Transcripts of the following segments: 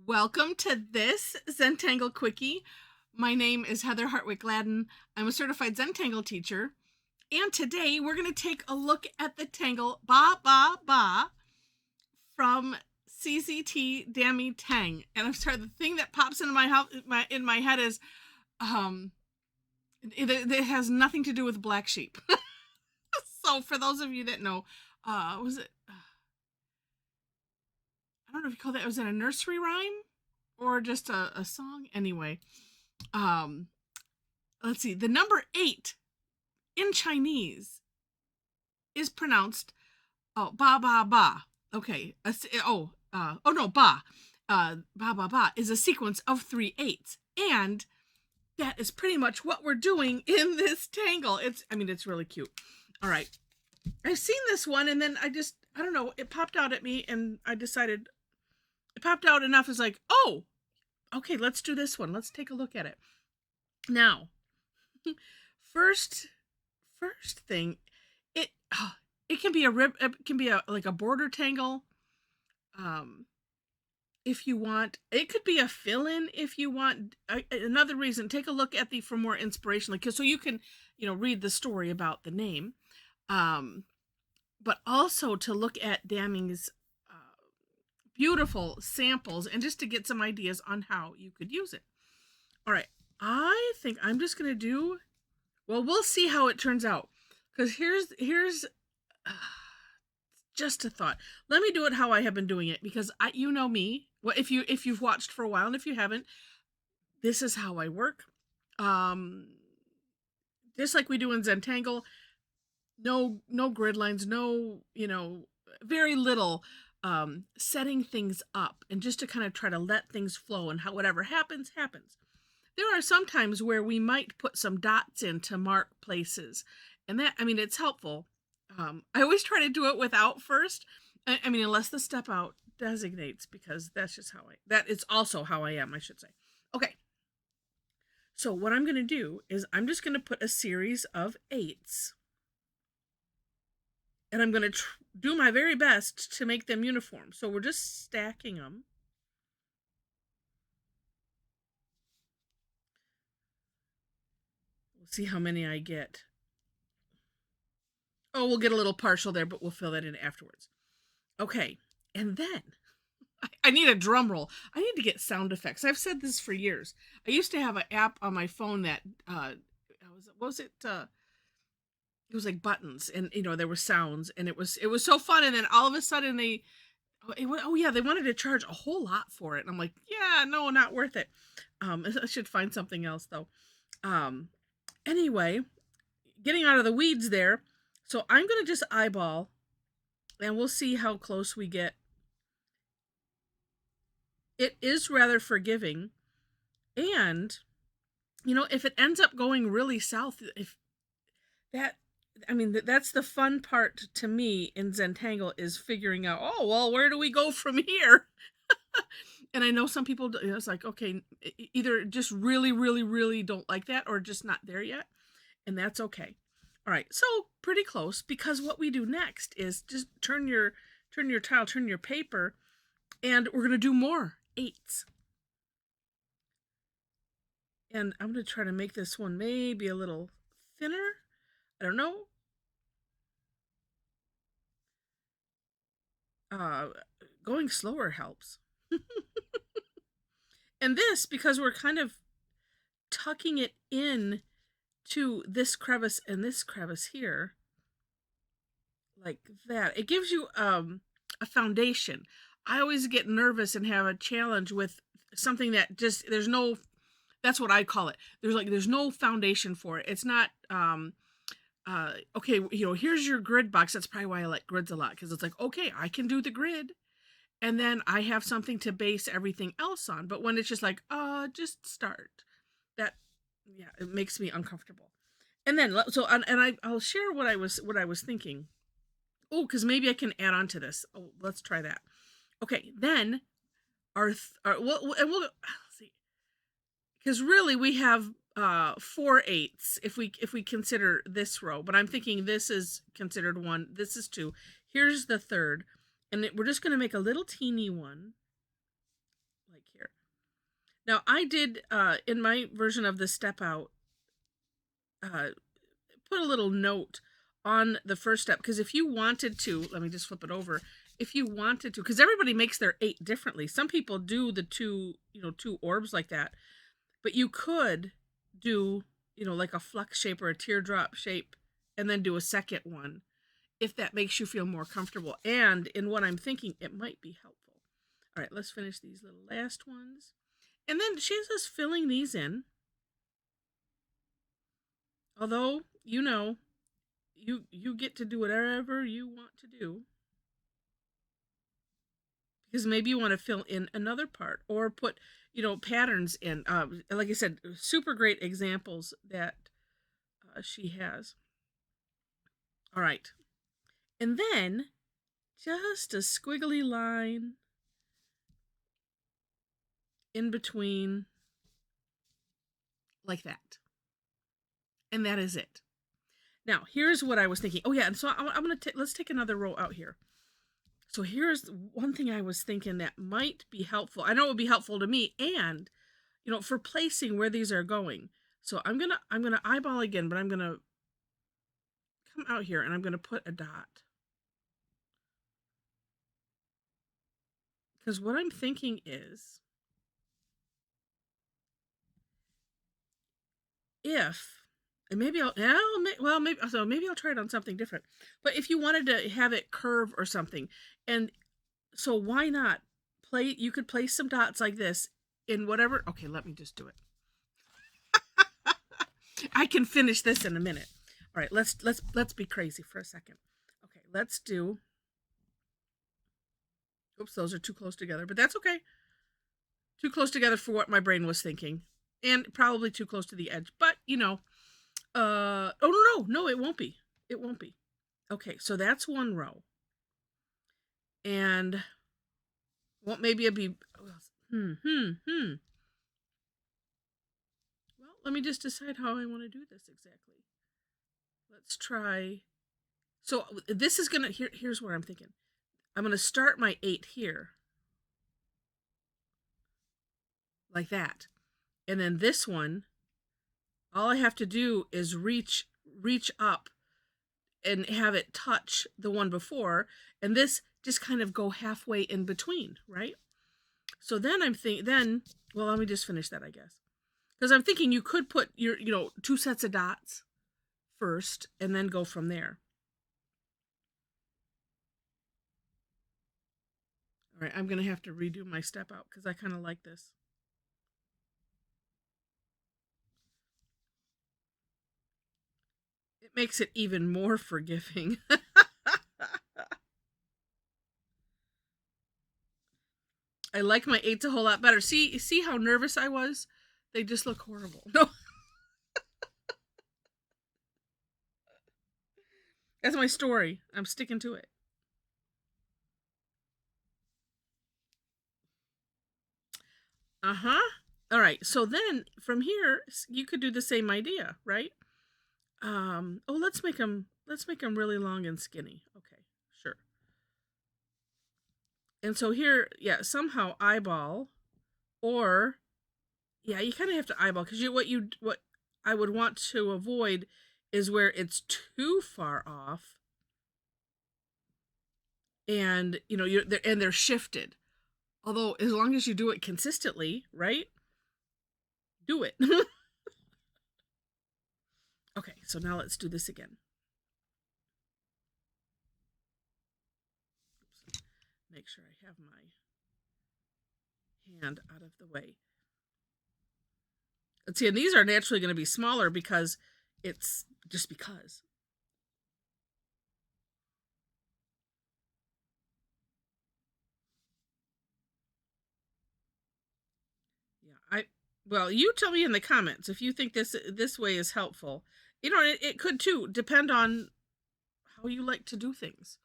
Welcome to this Zentangle Quickie. My name is Heather Hartwick Gladden. I'm a certified Zentangle teacher. And today we're going to take a look at the Tangle BaBaBa from CZT Damy Teng. And I'm sorry, the thing that pops into my head is it has nothing to do with black sheep. So for those of you that know, was it I don't know if you call that, was it a nursery rhyme or just a song? Anyway, let's see. The number 8 in Chinese is pronounced BaBaBa. Okay. Ba. BaBaBa is a sequence of 3 8s, and that is pretty much what we're doing in this tangle. It's really cute. All right. I've seen this one, and then I don't know, it popped out at me, and I decided it popped out enough. It's like, oh, okay, let's do this one. Let's take a look at it. Now, first thing, it can be like a border tangle. If you want, it could be a fill-in if you want. Another reason, take a look at for more inspiration, so you can, read the story about the name. But also to look at Damy's beautiful samples and just to get some ideas on how you could use it. All right, I think I'm just going to do, well, we'll see how it turns out, because here's just a thought. Let me do it how I have been doing it, because you know me. Well, if you've watched for a while, and if you haven't, this is how I work. Just like we do in Zentangle, no grid lines, no, very little setting things up, and just to kind of try to let things flow, and whatever happens. There are some times where we might put some dots in to mark places, and that, it's helpful. I always try to do it without first. Unless the step out designates, because that's just that is also how I am, I should say. Okay. So what I'm going to do is I'm just going to put a series of 8s. And I'm going to do my very best to make them uniform. So we're just stacking them. We'll see how many I get. Oh, we'll get a little partial there, but we'll fill that in afterwards. Okay, and then I need a drum roll. I need to get sound effects. I've said this for years. I used to have an app on my phone that it was like buttons, and there were sounds, and it was so fun. And then all of a sudden they wanted to charge a whole lot for it, and I'm like, yeah, no, not worth it. I should find something else though. Anyway, getting out of the weeds there, so I'm gonna just eyeball, and we'll see how close we get. It is rather forgiving, and if it ends up going really south, that's the fun part to me in Zentangle, is figuring out, oh, well, where do we go from here? And I know some people, it's like, okay, either just really, really, really don't like that, or just not there yet. And that's okay. All right, so pretty close, because what we do next is just turn your tile, turn your paper, and we're going to do more 8s. And I'm going to try to make this one maybe a little thinner. I don't know. Going slower helps. And this, because we're kind of tucking it in to this crevice and this crevice here, like that, it gives you a foundation. I always get nervous and have a challenge with something that just, that's what I call it. There's no foundation for it. It's not, okay, here's your grid box. That's probably why I like grids a lot, because it's like, okay, I can do the grid, and then I have something to base everything else on. But when it's just like, just start, that, yeah, it makes me uncomfortable. And then, so, I'll share what I was thinking. Oh, because maybe I can add on to this. Oh, let's try that. Okay, then we'll see, because really we have 4 8s if we consider this row, but I'm thinking this is considered 1, this is 2, here's the 3rd, and we're just going to make a little teeny one like here. Now I did, in my version of the step out, put a little note on the first step, because if you wanted to, let me just flip it over. If you wanted to, because everybody makes their 8 differently. Some people do the two, two orbs like that, but you could do, like a flux shape or a teardrop shape, and then do a second one if that makes you feel more comfortable. And in what I'm thinking, it might be helpful. All right, let's finish these little last ones. And then she has us filling these in. Although, you get to do whatever you want to do. Because maybe you want to fill in another part or put, patterns in. Like I said, super great examples that she has. All right. And then just a squiggly line in between, like that. And that is it. Now, here's what I was thinking. Oh, yeah. And so I'm going to let's take another row out here. So here's one thing I was thinking that might be helpful. I know it would be helpful to me, and, for placing where these are going. So I'm going to eyeball again, but I'm going to come out here and I'm going to put a dot. Because what I'm thinking is, and maybe I'll try it on something different. But if you wanted to have it curve or something, and so why not you could place some dots like this in whatever. Okay, let me just do it. I can finish this in a minute. All right, let's be crazy for a second. Okay, let's do. Oops, those are too close together, but that's okay. Too close together for what my brain was thinking, and probably too close to the edge. But oh no, it won't be. It won't be. Okay, so that's one row, and well, maybe it'd be. Well, let me just decide how I want to do this exactly. Let's try. So this is gonna. Here's where I'm thinking. I'm gonna start my 8 here, like that, and then this one. All I have to do is reach up and have it touch the one before, and this just kind of go halfway in between, right? So then I'm thinking, well, let me just finish that, I guess. Because I'm thinking you could put your, 2 sets of dots first and then go from there. All right, I'm going to have to redo my step out because I kind of like this. It makes it even more forgiving. I like my 8s a whole lot better. See how nervous I was? They just look horrible. No. That's my story. I'm sticking to it. Uh-huh. All right. So then from here, you could do the same idea, right? Let's make them really long and skinny. Okay, sure. And so here, yeah, somehow eyeball, or yeah, you kind of have to eyeball, because what I would want to avoid is where it's too far off, and they're shifted. Although as long as you do it consistently, right? Do it. Okay, so now let's do this again. Oops. Make sure I have my hand out of the way. Let's see, and these are naturally going to be smaller because it's just because. Yeah, well, you tell me in the comments if you think this way is helpful. It could too depend on how you like to do things.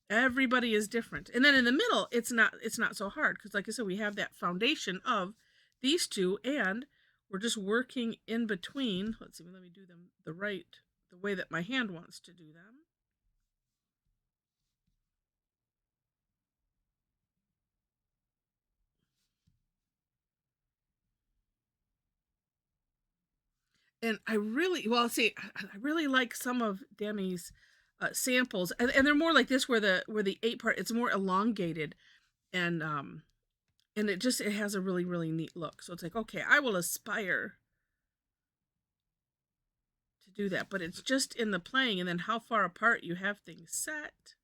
Everybody is different. And then in the middle, it's not so hard because, like I said, we have that foundation of these two, and we're just working in between. Let's see, let me do them the way that my hand wants to do them. And I really, well, see, I really like some of Damy's samples, and they're more like this, where the 8 part, it's more elongated, and it has a really, really neat look. So it's like, okay, I will aspire to do that, but it's just in the playing, and then how far apart you have things set.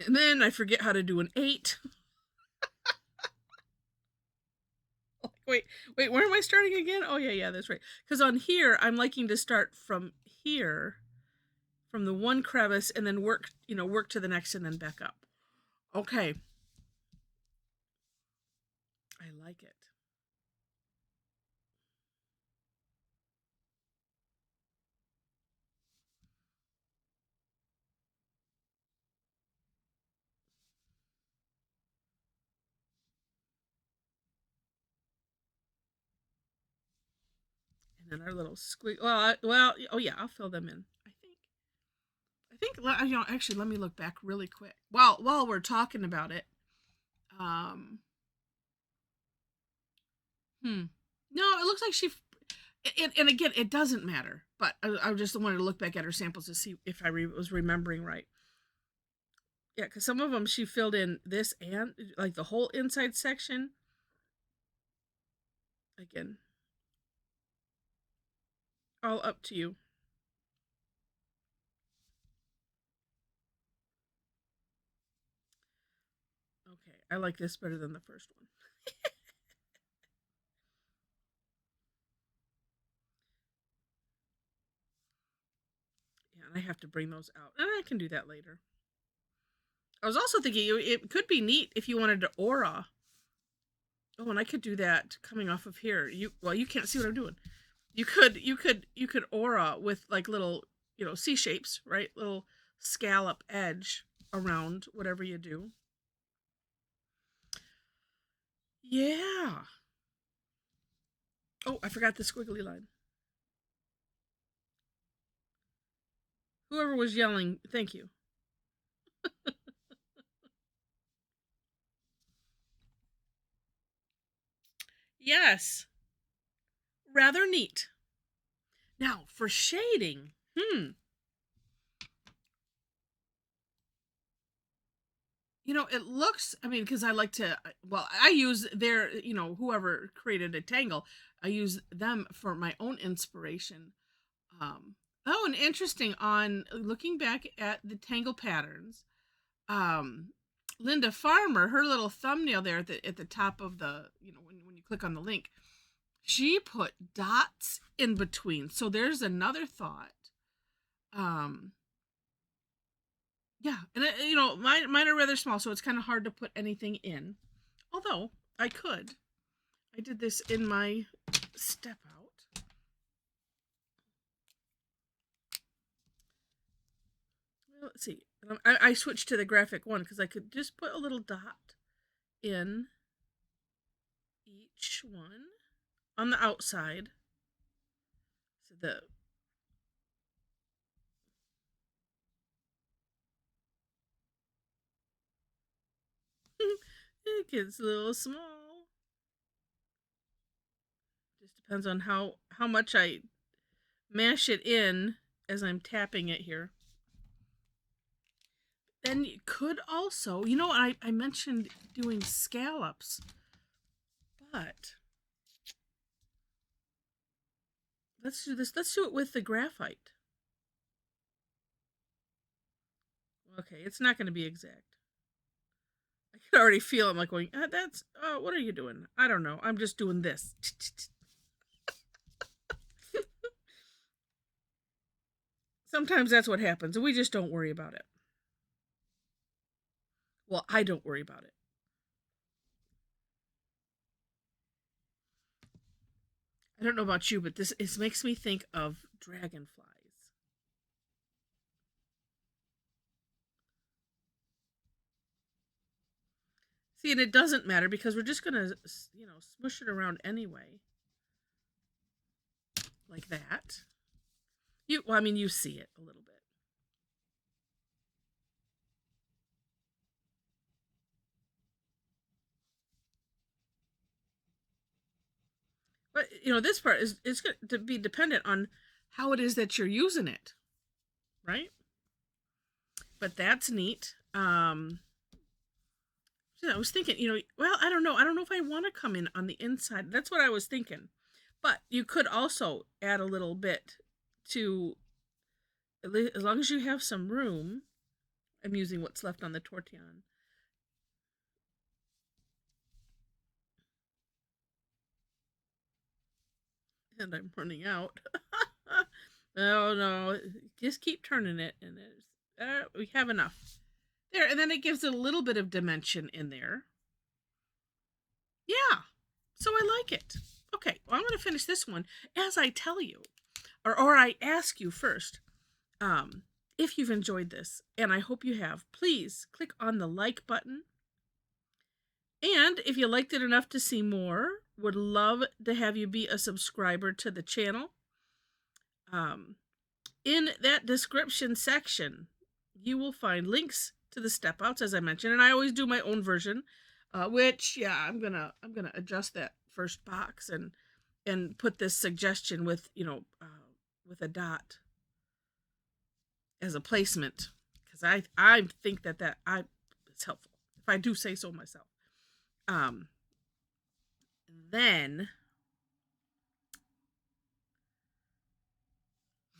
And then I forget how to do an 8. Wait, where am I starting again? Oh, yeah, that's right. Because on here, I'm liking to start from here, from the one crevice, and then work to the next, and then back up. Okay. I like it. And then our little squeak. Oh yeah, I'll fill them in. Actually, let me look back really quick. While we're talking about it, um, no, it looks like and again, it doesn't matter. But I just wanted to look back at her samples to see if I was remembering right. Yeah, because some of them she filled in this and like the whole inside section. Again, all up to you. Okay, I like this better than the first one. Yeah, and I have to bring those out. And I can do that later. I was also thinking it could be neat if you wanted to aura. Oh, and I could do that coming off of here. You can't see what I'm doing. You could aura with like little, C shapes, right? Little scallop edge around whatever you do. Yeah. Oh, I forgot the squiggly line. Whoever was yelling, thank you. Yes. Rather neat. Now, for shading, it looks, because I like to, I use their, whoever created a Tangle, I use them for my own inspiration. And interesting, on looking back at the Tangle patterns, Linda Farmer, her little thumbnail there at the top of the, when you click on the link, she put dots in between. So there's another thought. Yeah, and mine are rather small, so it's kind of hard to put anything in. Although I could. I did this in my step out. Well, let's see. I switched to the graphic one because I could just put a little dot in each one on the outside. So it gets a little small. Just depends on how much I mash it in as I'm tapping it here. Then you could also, I mentioned doing scallops, but let's do this. Let's do it with the graphite. Okay, it's not going to be exact. I can already feel I'm like going, what are you doing? I don't know. I'm just doing this. Sometimes that's what happens, and we just don't worry about it. Well, I don't worry about it. I don't know about you, but this makes me think of dragonflies. See, and it doesn't matter because we're just gonna, smush it around anyway, like that. You see it a little bit. But this part is going to be dependent on how it is that you're using it, right? But that's neat. I was thinking, well, I don't know if I want to come in on the inside. That's what I was thinking. But you could also add a little bit to, as long as you have some room. I'm using what's left on the Tortillion. And I'm running out. Oh no, just keep turning it, and we have enough there. And then it gives it a little bit of dimension in there. Yeah, so I like it. Okay, well, I'm going to finish this one as I tell you, or I ask you first. If you've enjoyed this, and I hope you have, please click on the like button. And if you liked it enough to see more, would love to have you be a subscriber to the channel. In that description section, you will find links to the step outs, as I mentioned, and I always do my own version, which, yeah, I'm gonna adjust that first box and put this suggestion with with a dot as a placement, because I think that it's helpful, if I do say so myself. Then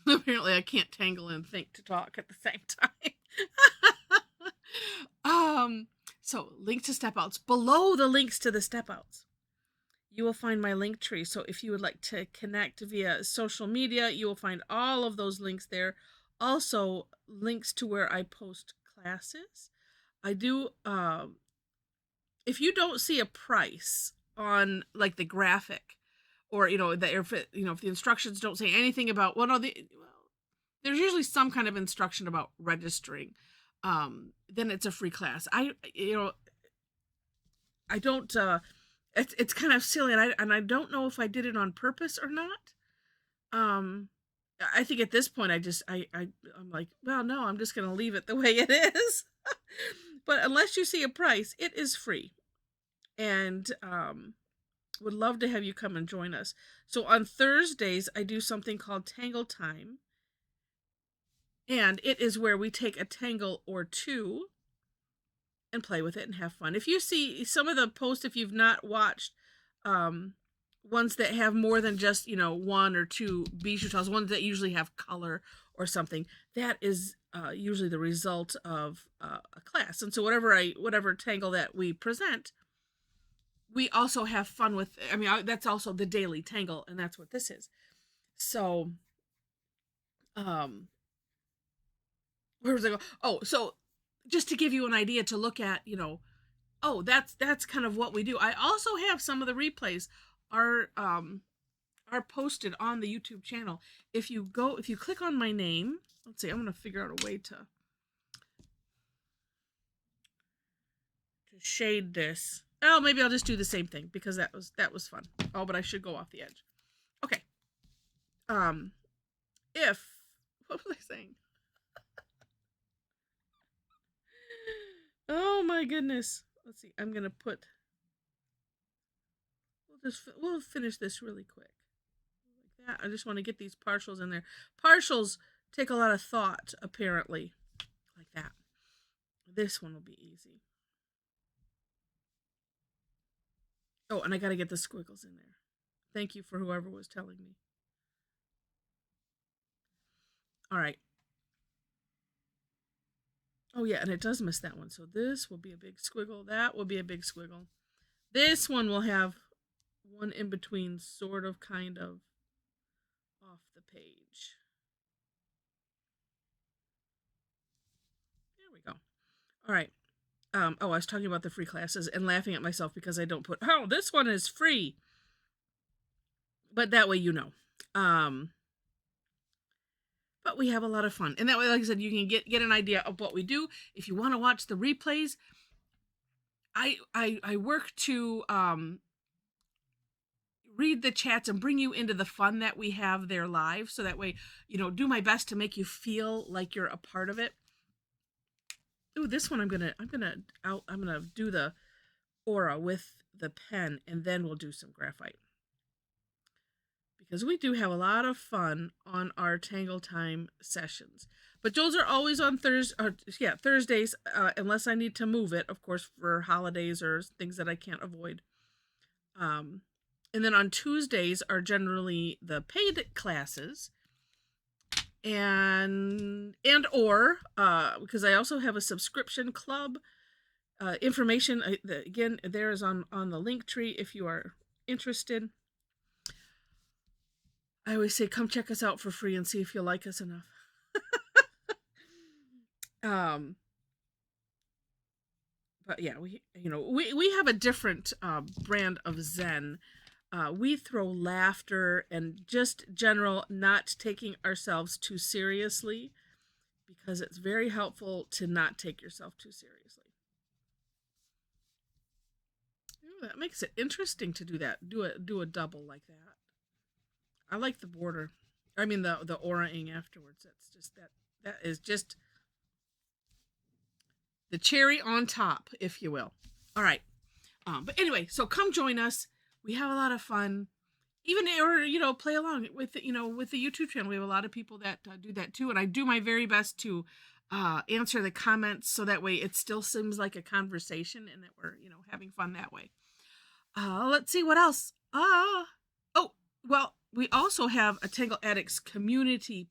apparently I can't tangle and think to talk at the same time. So link to step outs. Below the links to the step outs, you will find my link tree. So if you would like to connect via social media, you will find all of those links there. Also, links to where I post classes. I do, if you don't see a price on like the graphic, or if the instructions don't say anything about, there's usually some kind of instruction about registering, then it's a free class. I don't, it's kind of silly, and I don't know if I did it on purpose or not. I think at this point I'm like, well, no, I'm just going to leave it the way it is. But unless you see a price, it is free. And would love to have you come and join us. So on Thursdays, I do something called Tangle Time. And it is where we take a tangle or two and play with it and have fun. If you see some of the posts, if you've not watched ones that have more than just, one or two bijou tiles, ones that usually have color or something, that is usually the result of a class. And so whatever tangle that we present, we also have fun with. That's also the daily tangle, and that's what this is. So, where was I going? Oh, so just to give you an idea to look at, that's kind of what we do. I also have some of the replays are posted on the YouTube channel. If you click on my name, let's see, I'm going to figure out a way to shade this. Oh, maybe I'll just do the same thing, because that was fun. Oh, but I should go off the edge. Okay. What was I saying? Oh my goodness. Let's see. I'm gonna put. We'll finish this really quick. Like that. I just want to get these partials in there. Partials take a lot of thought, apparently. Like that. This one will be easy. Oh, and I gotta get the squiggles in there. Thank you for whoever was telling me. All right. Oh yeah, and it does miss that one. So this will be a big squiggle. That will be a big squiggle. This one will have one in between, sort of, kind of, off the page. There we go. All right. I was talking about the free classes and laughing at myself because I don't put, this one is free. But that way, but we have a lot of fun. And that way, like I said, you can get an idea of what we do. If you want to watch the replays, I work to read the chats and bring you into the fun that we have there live. So that way, do my best to make you feel like you're a part of it. Ooh, this one I'm gonna do the aura with the pen, and then we'll do some graphite. because we do have a lot of fun on our Tangle Time sessions. But those are always on Thursdays, unless I need to move it, of course, for holidays or things that I can't avoid. And then on Tuesdays are generally the paid classes, and or because I also have a subscription club. Information again there is on the link tree if you are interested. I always say come check us out for free and see if you like us enough. But yeah, we have a different brand of Zen. We throw laughter and just general not taking ourselves too seriously, because it's very helpful to not take yourself too seriously. Ooh, that makes it interesting to do that. Do a double like that. I like the border. I mean the aura-ing afterwards. That's just that is just the cherry on top, if you will. All right. But anyway, so come join us. We have a lot of fun. Even or play along with with the YouTube channel. We have a lot of people that do that too, and I do my very best to answer the comments so that way it still seems like a conversation and that we're having fun that way. Let's see what else. Oh, well, we also have a Tangle Addicts community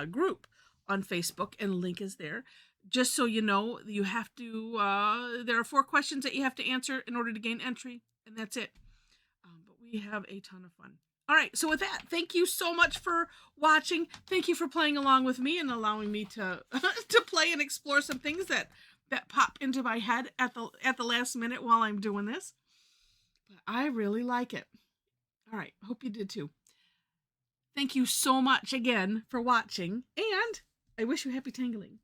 group on Facebook, and link is there. Just so you know, you have to. There are 4 questions that you have to answer in order to gain entry, and that's it. But we have a ton of fun. All right, so with that, thank you so much for watching. Thank you for playing along with me and allowing me to to play and explore some things that pop into my head at the last minute while I'm doing this. But I really like it. All right, hope you did too. Thank you so much again for watching, and I wish you happy tangling.